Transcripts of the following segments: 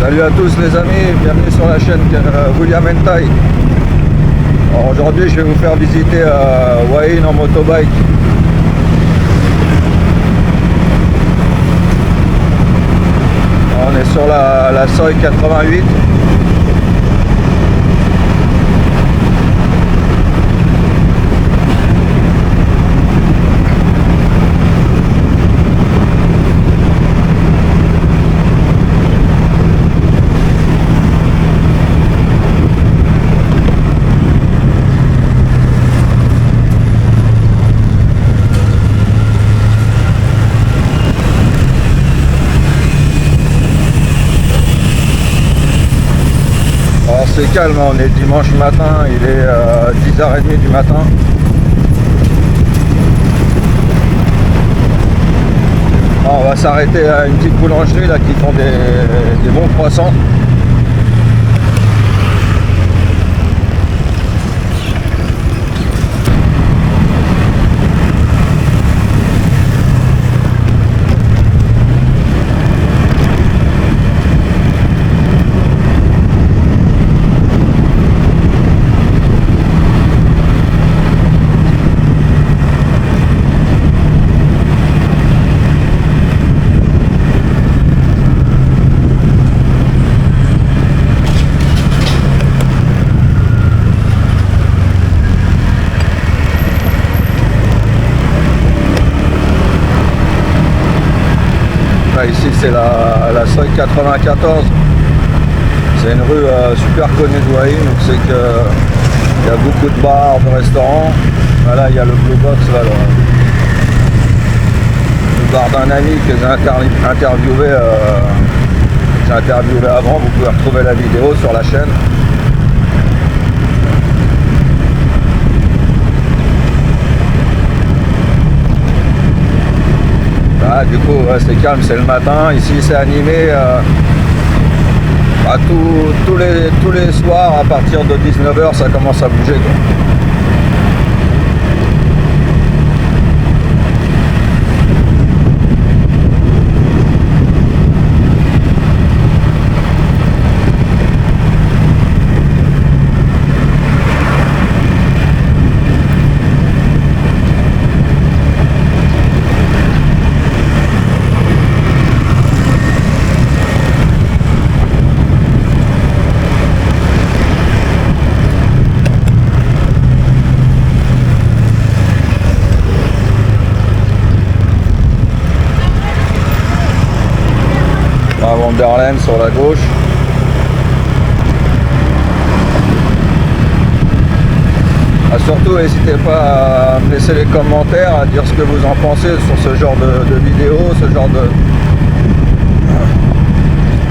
Salut à tous les amis, bienvenue sur la chaîne William Hentai. Aujourd'hui je vais vous faire visiter Hua Hin en motobike. On est sur la Soi 88. C'est calme, on est dimanche matin, il est 10h30 du matin. On va s'arrêter à une petite boulangerie là qui font des bons croissants. Ici c'est la Soi 94, c'est une rue super connue de Hua Hin, donc c'est qu'il y a beaucoup de bars, de restaurants. Voilà, il y a le Blue Box là, le bar d'un ami que j'ai interviewé, avant. Vous pouvez retrouver la vidéo sur la chaîne. Ah, du coup ouais, c'est calme, c'est le matin, ici c'est animé tous les soirs à partir de 19h ça commence à bouger quoi. Wonderland sur la gauche. Surtout n'hésitez pas à me laisser les commentaires, à dire ce que vous en pensez sur ce genre de vidéo, ce genre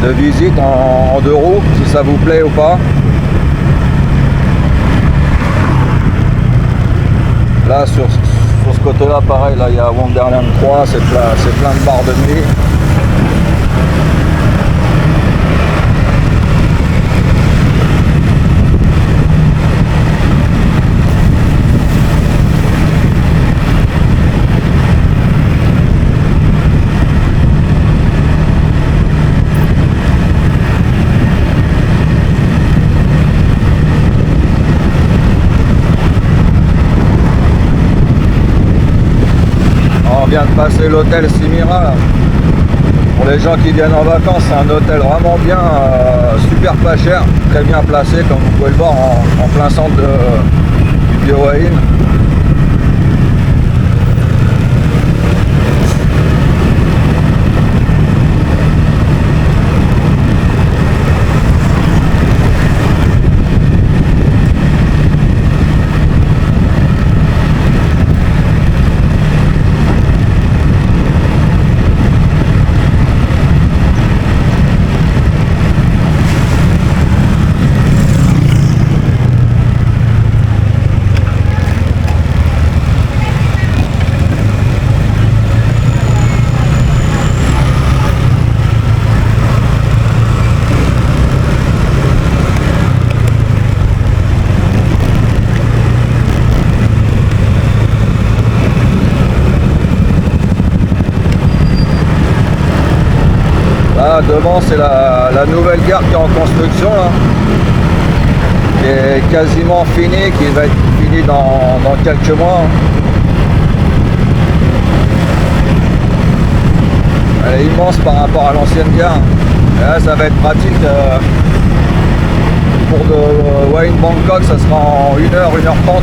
de visite en deux roues, si ça vous plaît ou pas. Là sur ce côté là pareil, là il y a Wonderland 3, c'est plein de bars de nuit. On vient de passer l'hôtel Simira là. Pour les gens qui viennent en vacances, c'est un hôtel vraiment bien, super pas cher, très bien placé comme vous pouvez le voir en plein centre du Hua Hin. Là, devant, c'est la nouvelle gare qui est en construction, là, qui est quasiment finie, qui va être finie dans quelques mois. Elle est immense par rapport à l'ancienne gare. Et là, ça va être pratique pour de Wayne Bangkok, ça sera en 1h, 1h30.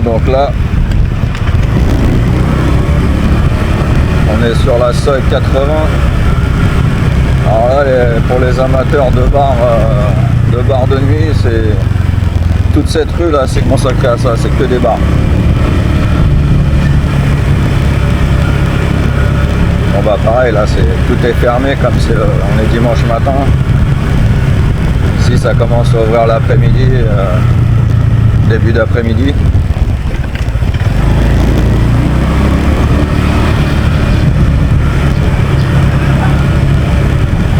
Donc là, on est sur la seuil 80. Alors là, pour les amateurs de bars de nuit, c'est toute cette rue là, c'est consacré à ça, c'est que des bars. Bon bah pareil, là tout est fermé comme on est dimanche matin. Ici ça commence à ouvrir l'après-midi, début d'après-midi.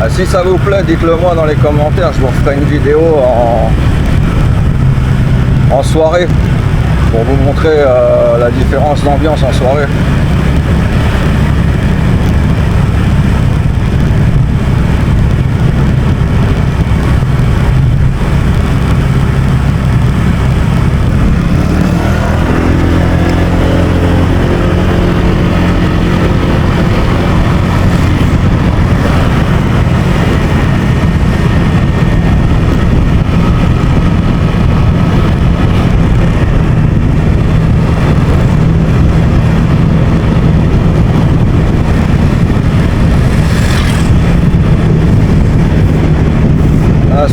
Ah, si ça vous plaît, dites-le moi dans les commentaires, je vous ferai une vidéo en soirée pour vous montrer la différence d'ambiance en soirée.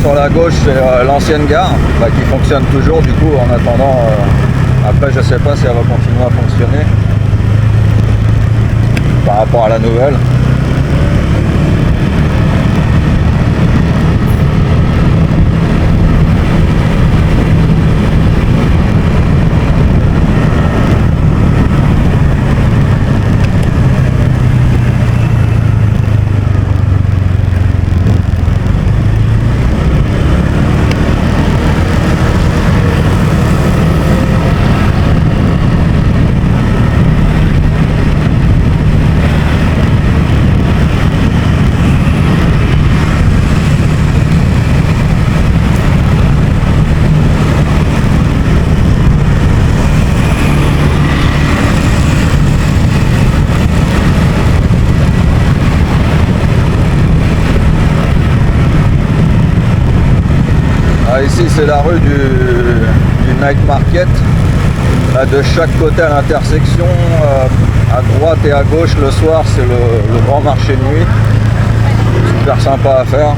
Sur la gauche, c'est l'ancienne gare qui fonctionne toujours du coup en attendant. Après, je sais pas si elle va continuer à fonctionner par rapport à la nouvelle. Ici c'est la rue du Night Market. Là, de chaque côté à l'intersection, à droite et à gauche le soir c'est le grand marché de nuit. Super sympa à faire.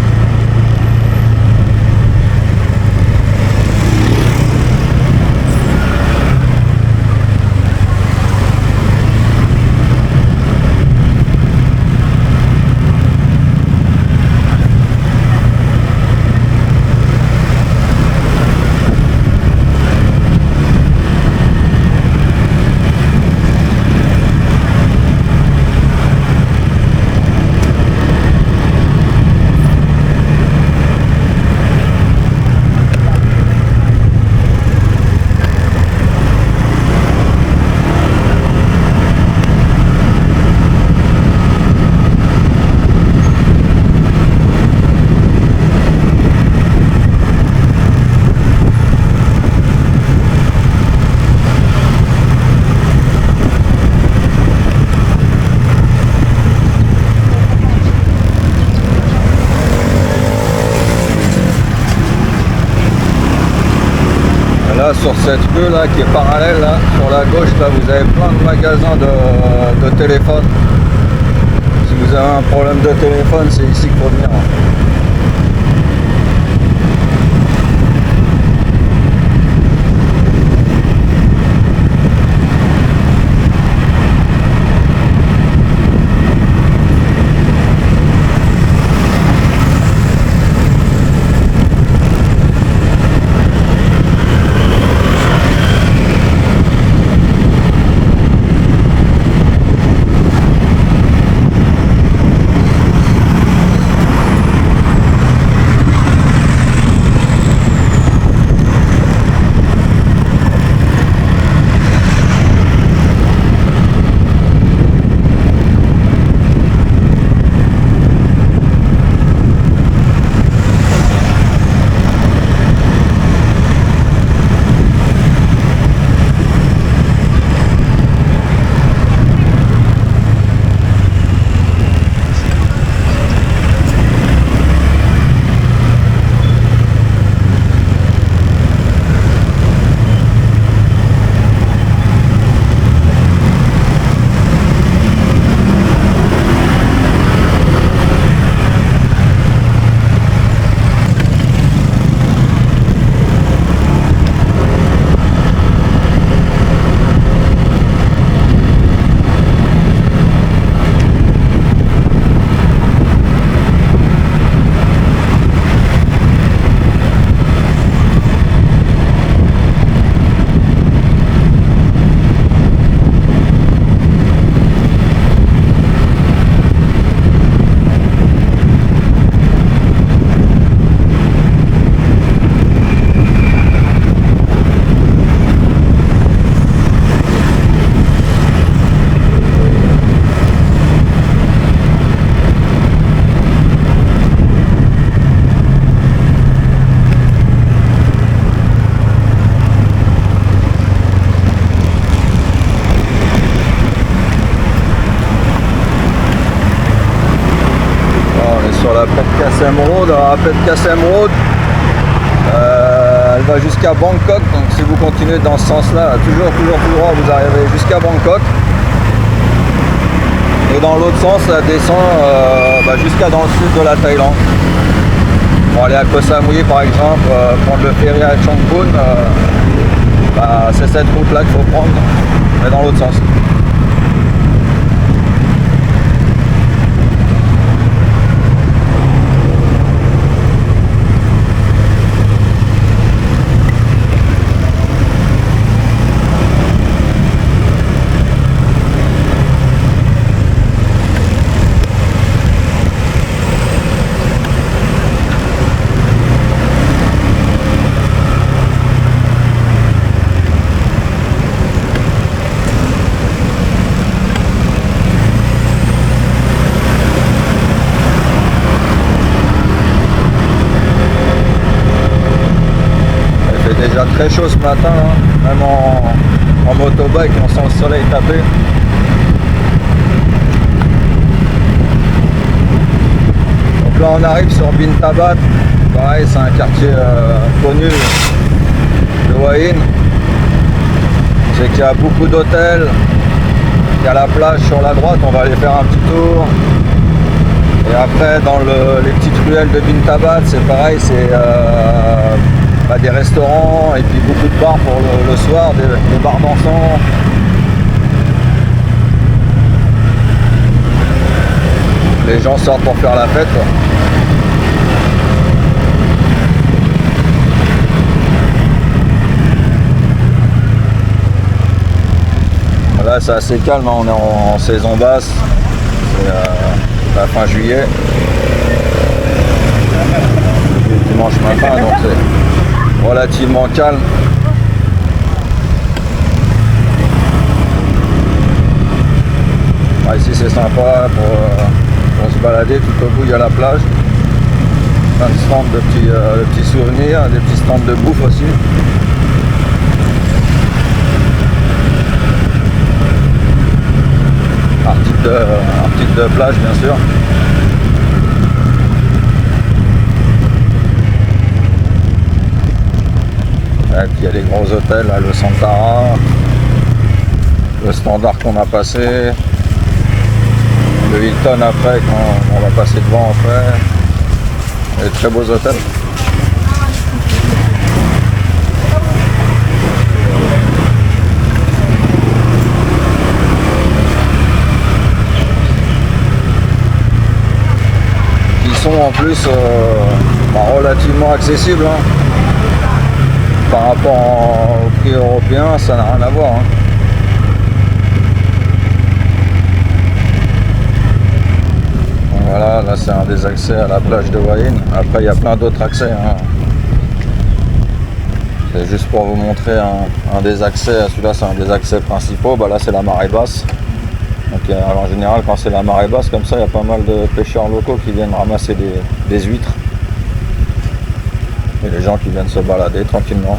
Là sur cette rue là qui est parallèle là, sur la gauche là vous avez plein de magasins de téléphone. Si vous avez un problème de téléphone, c'est ici qu'il faut venir. Road, à Petkassem Road. Elle va jusqu'à Bangkok, donc si vous continuez dans ce sens là, toujours tout droit, vous arrivez jusqu'à Bangkok. Et dans l'autre sens, elle descend jusqu'à dans le sud de la Thaïlande. Pour aller à Koh Samui par exemple, prendre le ferry à Changpun, c'est cette route là qu'il faut prendre, mais dans l'autre sens. Déjà très chaud ce matin, hein. Même en motobike on sent le soleil taper. Donc là on arrive sur Bintabad, pareil c'est un quartier connu de Hua Hin. C'est qu'il y a beaucoup d'hôtels, il y a la plage sur la droite, on va aller faire un petit tour. Et après dans les petites ruelles de Bintabad c'est pareil, c'est des restaurants et puis beaucoup de bars pour le soir, des bars dansants. Les gens sortent pour faire la fête, quoi. Là c'est assez calme, hein. On est en saison basse, c'est la fin juillet, dimanche matin, donc c'est relativement calme. Ici c'est sympa pour se balader, tout au bout il y a la plage, plein de stands de petits souvenirs, des petits stands de bouffe aussi. Articles de plage bien sûr. Et puis il y a les gros hôtels, là, le Santara, le Standard qu'on a passé, le Hilton après quand on va passer devant après, et très beaux hôtels. Ils sont en plus relativement accessibles, hein. Par rapport au prix européen, ça n'a rien à voir, hein. Voilà, là c'est un des accès à la plage de Hua Hin. Après il y a plein d'autres accès, hein. C'est juste pour vous montrer un des accès. Celui-là c'est un des accès principaux. Là c'est la marée basse. Donc en général quand c'est la marée basse comme ça, il y a pas mal de pêcheurs locaux qui viennent ramasser des huîtres. Et les gens qui viennent se balader tranquillement.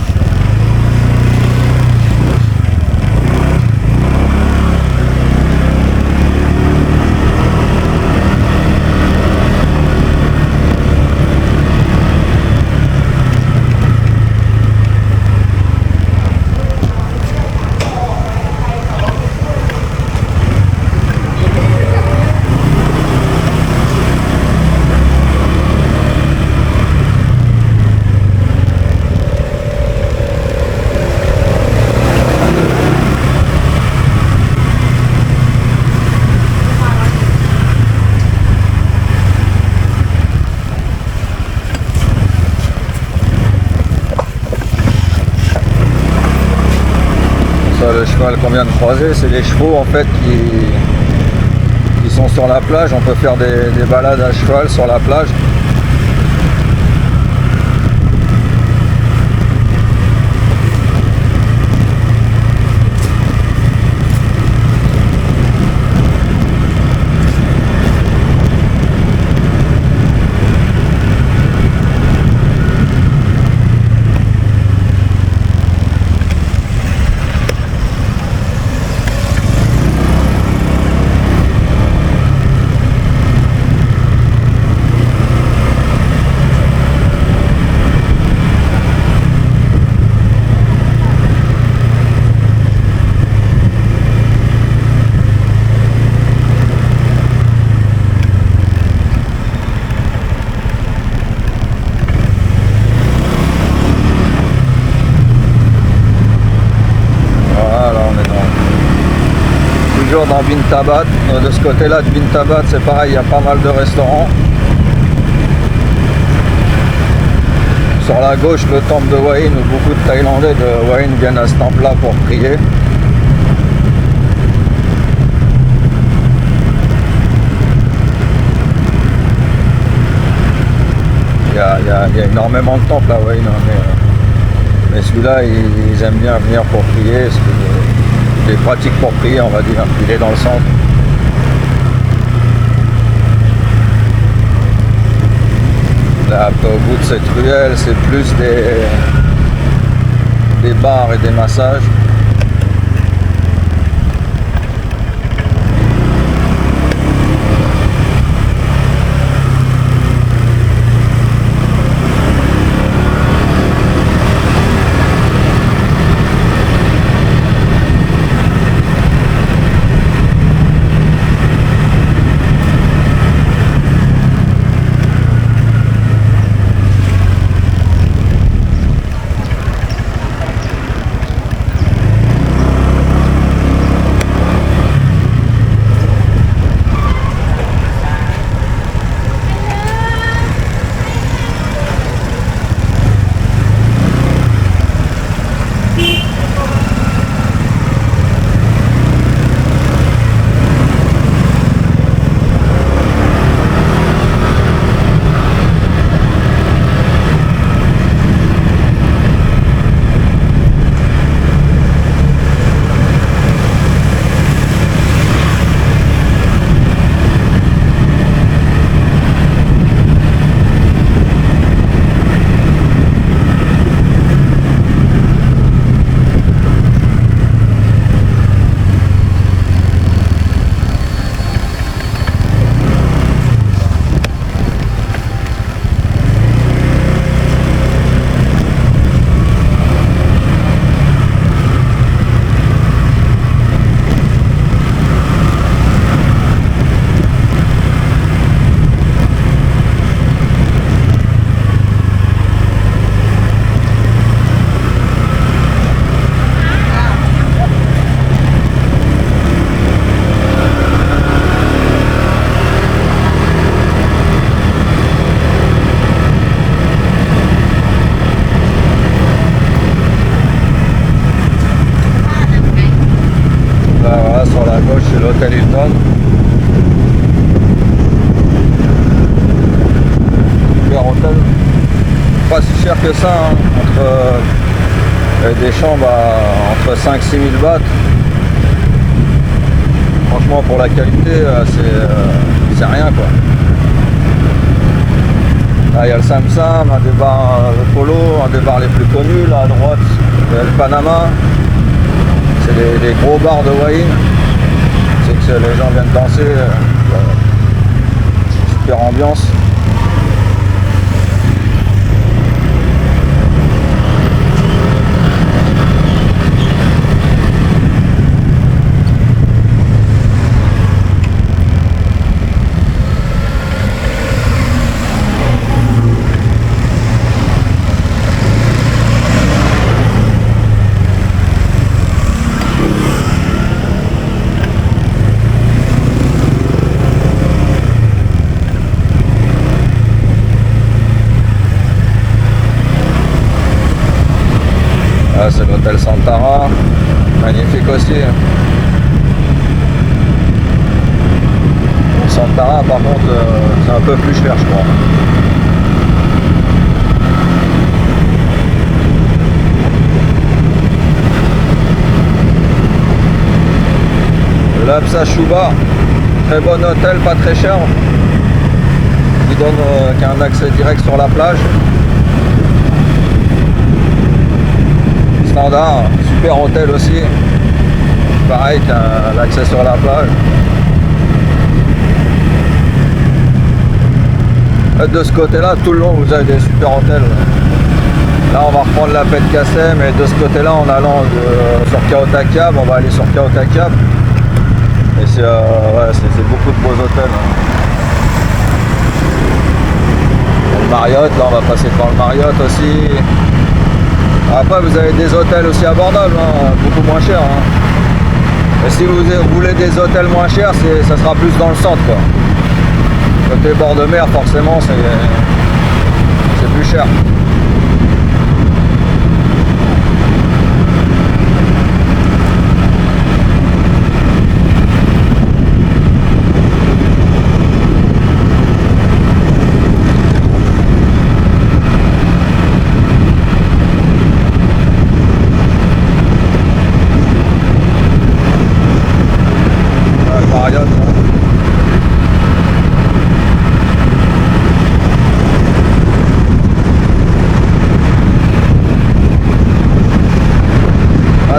Le cheval qu'on vient de croiser, c'est des chevaux en fait qui sont sur la plage. On peut faire des balades à cheval sur la plage. dans Bintabad. De ce côté-là de Bintabad, c'est pareil, il y a pas mal de restaurants. Sur la gauche, le temple de Hua Hin, où beaucoup de Thaïlandais de Hua Hin viennent à ce temple-là pour prier. Il y a énormément de temples à Hua Hin, mais celui-là, ils aiment bien venir pour prier. Il est pratique pour prier, on va dire. Il est dans le centre. Là, après, au bout de cette ruelle, c'est plus des bars et des massages. L'hôtel Hilton. Super hôtel. Pas si cher que ça, hein. Entre des chambres entre 5-6 000 bahts. Franchement, pour la qualité, c'est rien quoi. Là, il y a le Samsam, un des bars Polo, un des bars les plus connus. Là à droite, il y a le Panama. C'est les gros bars de Hua Hin. C'est que les gens viennent danser, super ambiance. C'est l'hôtel Santara, magnifique aussi. Santara par contre c'est un peu plus cher je crois. L'Apsa Shuba, très bon hôtel, pas très cher. Il donne qu'un accès direct sur la plage. Standard, super hôtel aussi, pareil qu'un accès sur la plage. De ce côté là, tout le long vous avez des super hôtels. Là on va reprendre la Pet Kassem, mais de ce côté là en allant sur Khao Tak Yab, on va aller sur Khao Tak Yab. Et c'est beaucoup de beaux hôtels. Le Marriott, là on va passer devant le Marriott aussi. Après vous avez des hôtels aussi abordables, hein, beaucoup moins chers. Hein. Mais si vous voulez des hôtels moins chers, ça sera plus dans le centre, quoi. Côté bord de mer, forcément, c'est plus cher.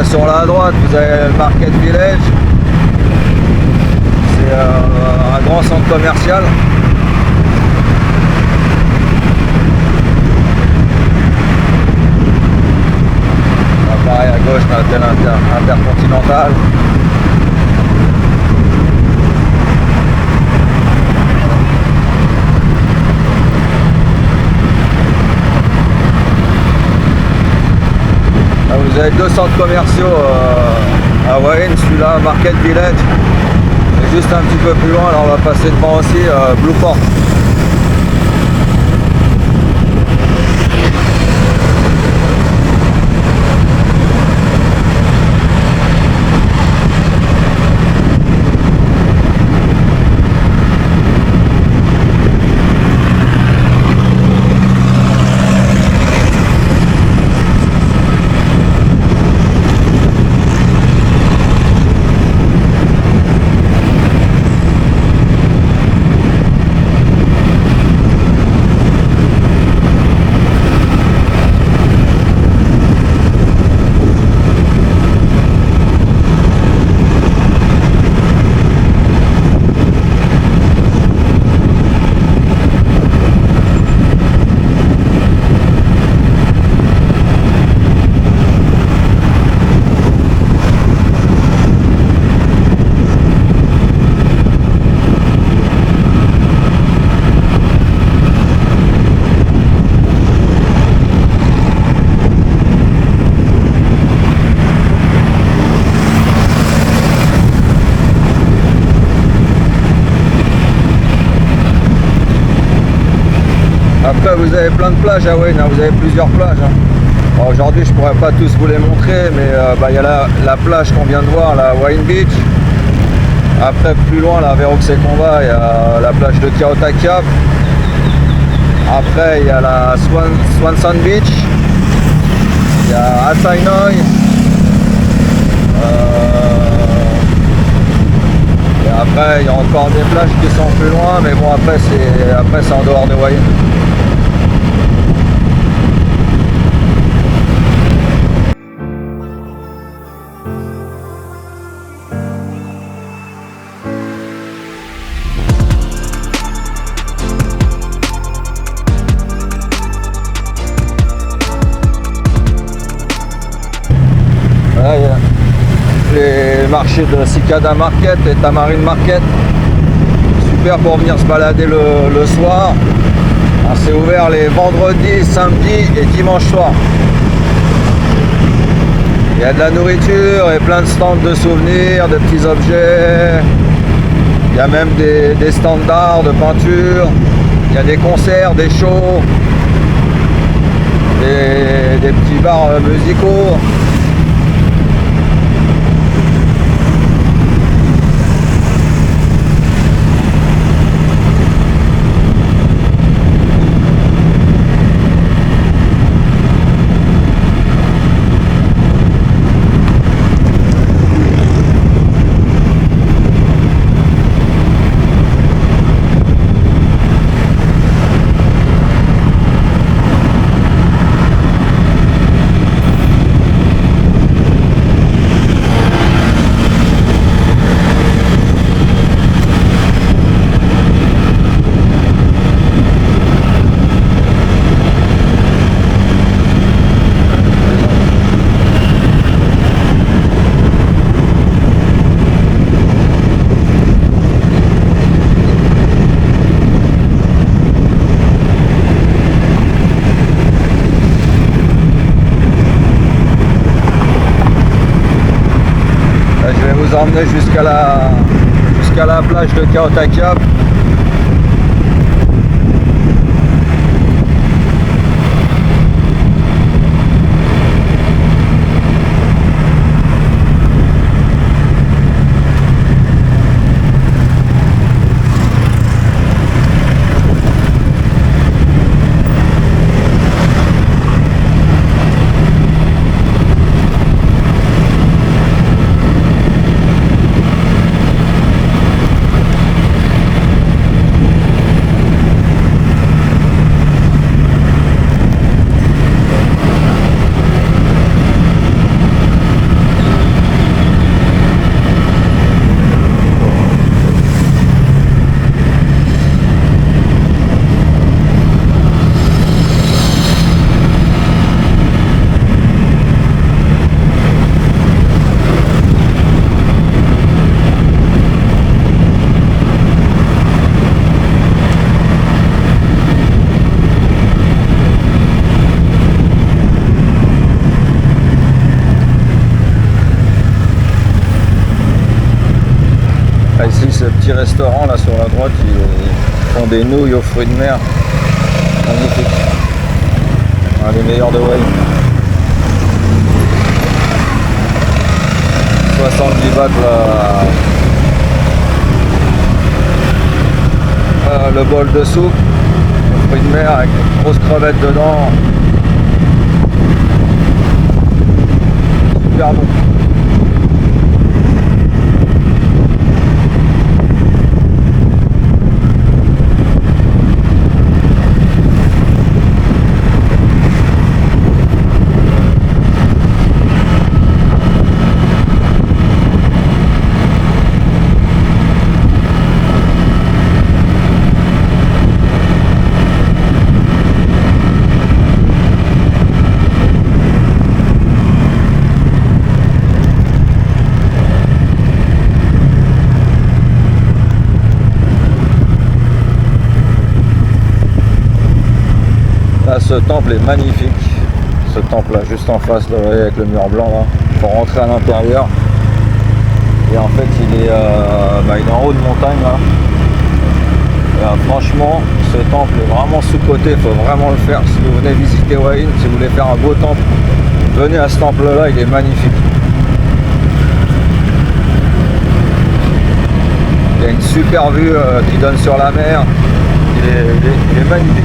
Sur la droite, vous avez le Market Village. C'est un grand centre commercial. Pareil à gauche, on a l'hôtel Intercontinental. Vous avez deux centres commerciaux à Warren, celui-là Market Village, et juste un petit peu plus loin, là on va passer devant aussi Blueport. Après vous avez plein de plages à Wayne, hein, vous avez plusieurs plages. Hein. Bon, aujourd'hui je pourrais pas tous vous les montrer, mais y a la plage qu'on vient de voir, la Wayne Beach. Après plus loin là vers Oxeconva, il y a la plage de Kiaotaka. Après il y a la Swanson Beach, il y a Asainoi. Et après il y a encore des plages qui sont plus loin, mais bon après c'est en dehors de Wayne. Les marchés de Cicada Market et Tamarine Market, super pour venir se balader le soir. C'est ouvert les vendredis, samedis et dimanche soir. Il y a de la nourriture et plein de stands de souvenirs, de petits objets. Il y a même des stands d'art, de peinture. Il y a des concerts, des shows, des petits bars musicaux. a emmenés jusqu'à la plage de Kaotakiap. Ici, ce petit restaurant là sur la droite, ils font des nouilles aux fruits de mer. Magnifique. Un des meilleurs de Wayne. 70 bahts le bol de soupe. Fruits de mer avec une grosse crevette dedans. Super bon. Là, ce temple est magnifique, ce temple là juste en face là, avec le mur blanc là, pour rentrer à l'intérieur. Et en fait il est en haut de montagne là. Et, franchement ce temple est vraiment sous-coté, il faut vraiment le faire. Si vous venez visiter Wayne, si vous voulez faire un beau temple, venez à ce temple là, il est magnifique. Il y a une super vue qui donne sur la mer, il est magnifique.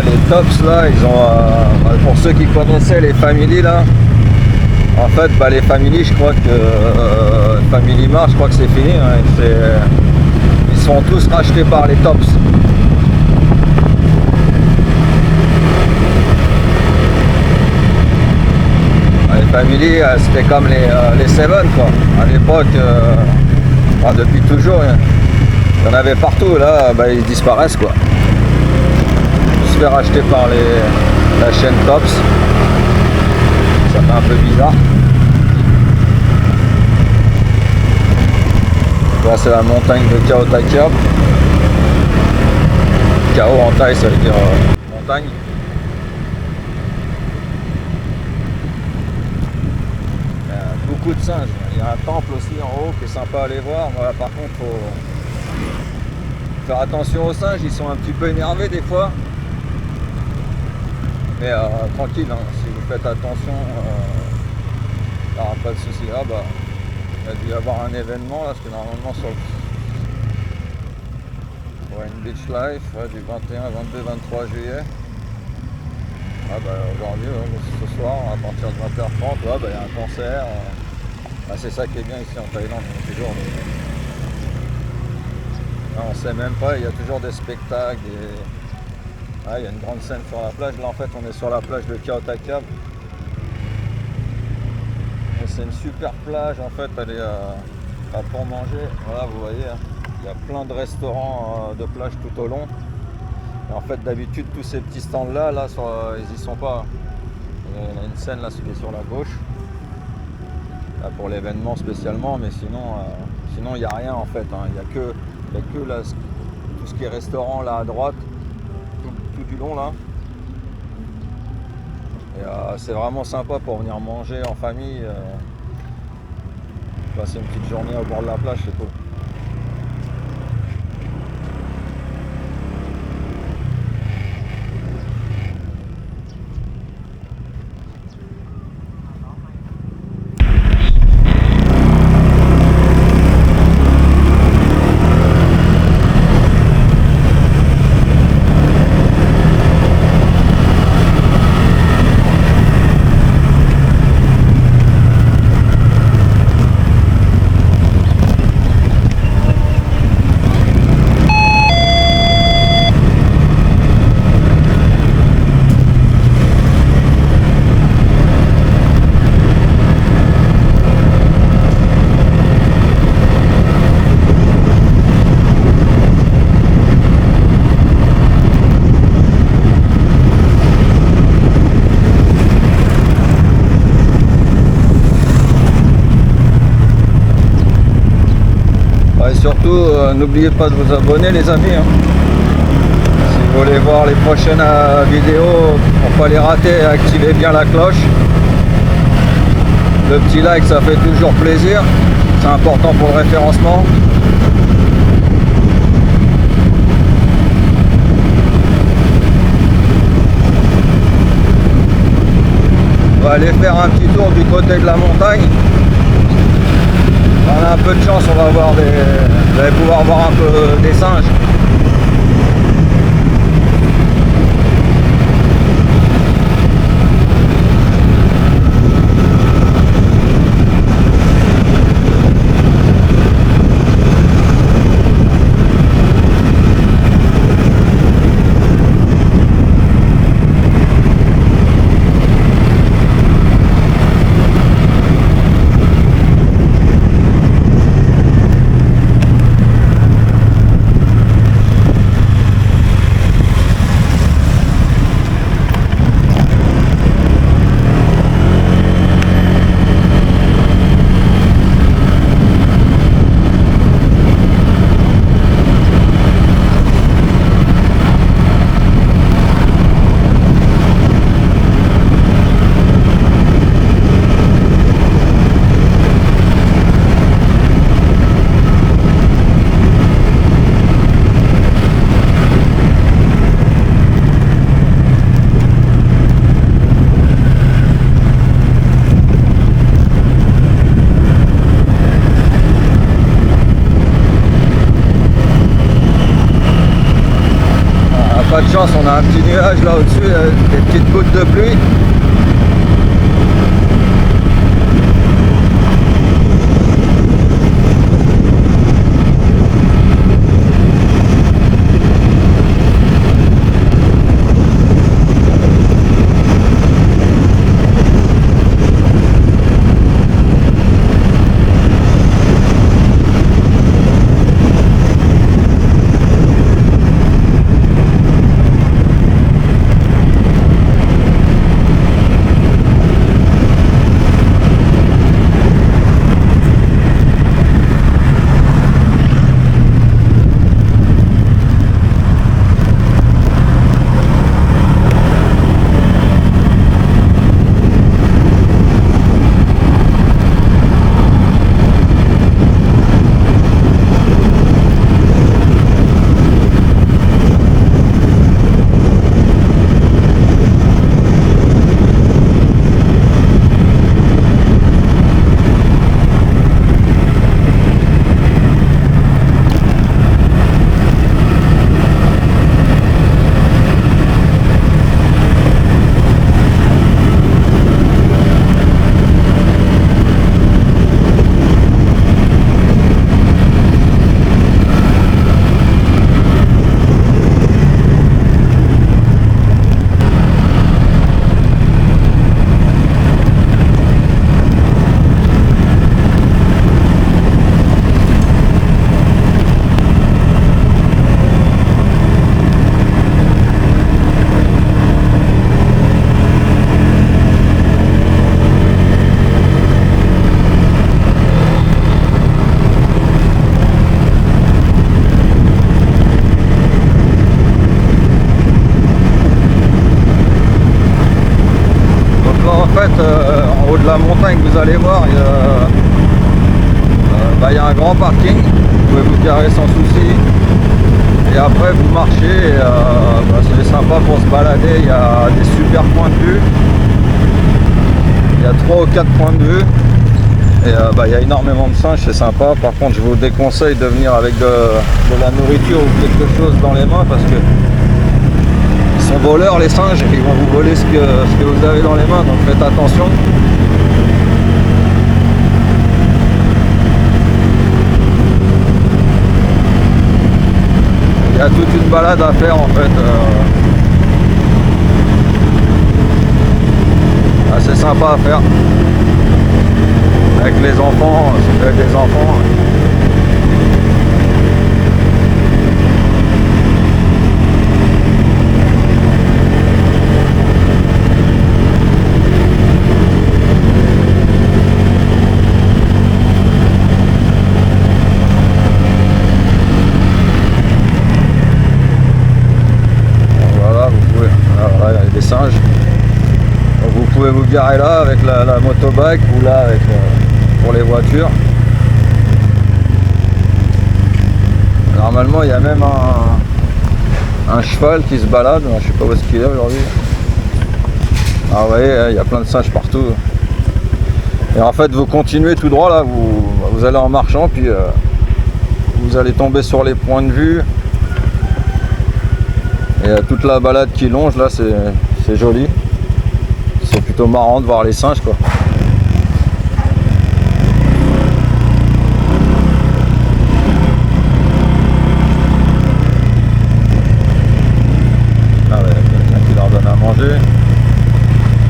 Les tops là, ils ont pour ceux qui connaissaient les Family là, en fait les Family, je crois que Family Mart, je crois que c'est fini, hein, ils sont tous rachetés par les tops. Les Family, c'était comme les Seven quoi, à l'époque, depuis toujours, hein. Il y en avait partout, là ils disparaissent quoi. Se faire acheter par la chaîne Tops, ça fait un peu bizarre. Là c'est la montagne de Kaotakiap. Kao en thaï ça veut dire montagne. Il y a beaucoup de singes, il y a un temple aussi en haut qui est sympa à aller voir. Voilà, par contre faut faire attention aux singes, ils sont un petit peu énervés des fois. Mais tranquille, hein, si vous faites attention, il n'y aura pas de souci. Ah bah, il a dû y avoir un événement là, parce que normalement sur Wayne Beach Life, du 21, 22, 23 juillet. Ah bah aujourd'hui, ce soir, à partir de 20h30, il y a un concert. C'est ça qui est bien ici en Thaïlande, il y a toujours on sait même pas, il y a toujours des spectacles, il y a une grande scène sur la plage. Là en fait on est sur la plage de Khao Thai Kiap. Et c'est une super plage en fait, elle est pour manger. Voilà, vous voyez, il y a plein de restaurants de plage tout au long. Et en fait d'habitude tous ces petits stands là, ils y sont pas. Il y a une scène là qui est sur la gauche. Là, pour l'événement spécialement, mais sinon il n'y a rien en fait. Il n'y a que là, tout ce qui est restaurant là à droite, tout du long là. Et c'est vraiment sympa pour venir manger en famille. Passer une petite journée au bord de la plage, c'est cool. Surtout, n'oubliez pas de vous abonner les amis. Si vous voulez voir les prochaines vidéos, pour pas les rater, activez bien la cloche. Le petit like, ça fait toujours plaisir. C'est important pour le référencement. On va aller faire un petit tour du côté de la montagne. On a un peu de chance, vous allez pouvoir voir un peu des singes. Pas de chance, on a un petit nuage là au-dessus, des petites gouttes de pluie. vous allez voir, il y a un grand parking, vous pouvez vous garer sans souci. Et après vous marchez, c'est sympa pour se balader, il y a des super points de vue. Il y a 3 ou 4 points de vue. Et il y a énormément de singes, c'est sympa. Par contre, je vous déconseille de venir avec de la nourriture ou quelque chose dans les mains parce que ils sont voleurs les singes, ils vont vous voler ce que vous avez dans les mains, donc faites attention. Il y a toute une balade à faire en fait. Assez sympa à faire. Avec les enfants, si vous avez des enfants. Voilà, vous pouvez. Voilà, il y a des singes. Donc vous pouvez vous garer là avec la motobike ou là avec pour les voitures. Normalement il y a même un cheval qui se balade, je sais pas où est-ce qu'il est aujourd'hui. Ah vous voyez, il y a plein de singes partout. Et en fait vous continuez tout droit là, vous allez en marchant, puis vous allez tomber sur les points de vue. Et toute la balade qui longe là, c'est joli. C'est plutôt marrant de voir les singes quoi. Ah ouais, quelqu'un qui leur donne à manger.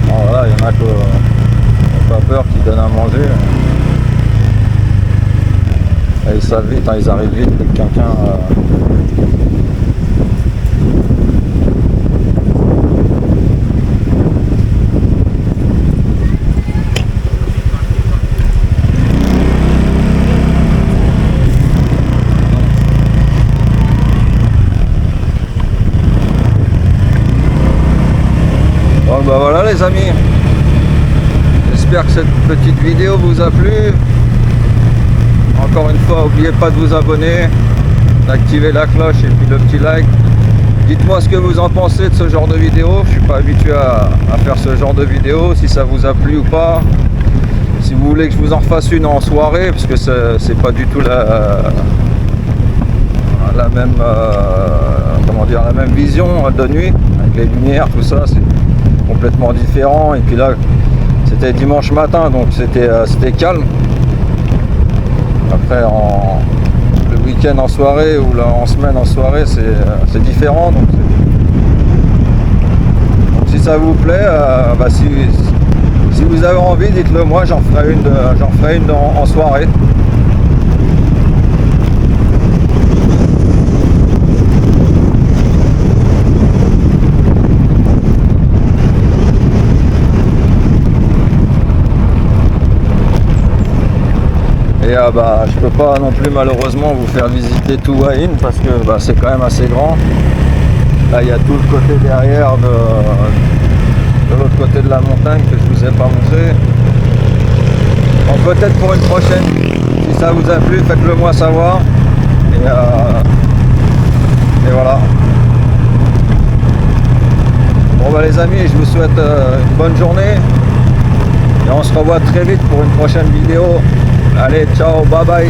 Bon, voilà, il y en a qui n'ont pas peur, qui donnent à manger. Et ils savent vite, hein, ils arrivent vite dès que quelqu'un Bah voilà les amis, j'espère que cette petite vidéo vous a plu. Encore une fois, n'oubliez pas de vous abonner, d'activer la cloche et puis le petit like. Dites-moi ce que vous en pensez de ce genre de vidéo. Je suis pas habitué à faire ce genre de vidéo, si ça vous a plu ou pas. Si vous voulez que je vous en refasse une en soirée, parce que c'est pas du tout la même comment dire, la même vision de nuit avec les lumières, tout ça, c'est complètement différent. Et puis là c'était dimanche matin, donc c'était calme. Après le week-end en soirée ou là, en semaine en soirée, c'est différent. Donc si ça vous plaît, si vous avez envie, dites-le moi, j'en ferai une en soirée. Et je peux pas non plus malheureusement vous faire visiter tout Hua Hin parce que c'est quand même assez grand. Là il y a tout le côté derrière de l'autre côté de la montagne que je vous ai pas montré. Donc peut-être pour une prochaine, si ça vous a plu, faites-le moi savoir. Et voilà. Bon les amis, je vous souhaite une bonne journée. Et on se revoit très vite pour une prochaine vidéo. Allez, ciao, bye bye.